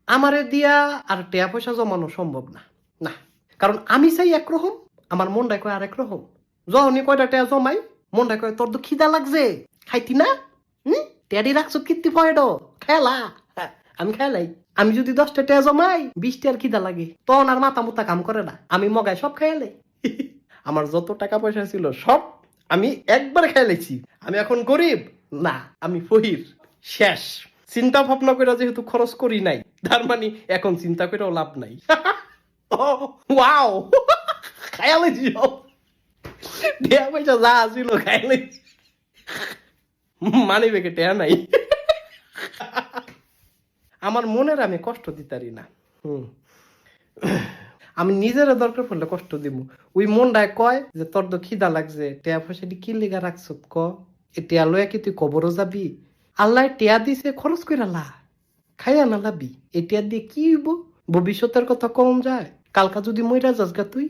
আমারে দিয়া আর টিয়া পয়সা জমানো সম্ভব না। না, কারণ আমি চাই একরকম, আমার মনটাই কয় আরেক রকম। যখনই কয়টা টিয়া জমাই, মনটাই কয় তোর তো খিদা লাগছে, খাইতি না? টেডি রাখছো কীর্তি পয়েড খেলা। আমি খেলাই। আমি যদি 10টা টিয়া জমাই, 20টার খিদা লাগে, তখন আর মাথা মুতা কাম করে না। আমি মগায় সব খেয়ালে। আমার যত টাকা পয়সা ছিল সব আমি একবার খেলেছি। আমি এখন গরিব না, আমি ফহির। শেষ। চিন্তা ভাবনা করে যেহেতু খরচ করি নাই, তার মানে এখন চিন্তা করেও লাভ নাই। ওয়াও, খায়ালেছি সব। টিয়া পয়সা যা ছিল খায়ালেছি। মানি বেগে টিয়া নাই। আমার মনের আমি কষ্ট দিতারি না। আমি নিজের দরকার পড়লে কষ্ট দিব। ওই মনটায় কয় যে তোর তো খিদা লাগছে, টিয়া পয়সা কি লেগা রাখছ ক, এ টিয়া লয়া কি তুই কবরও যাবি? আল্লাহ টিয়া দিছে, খরচ করে লা, খাইয়া না লাবি। এ টিয়া দিয়ে কি হইব? ভবিষ্যতের কথা কম যায়। কালকা যদি মইরা যাস গা তুই,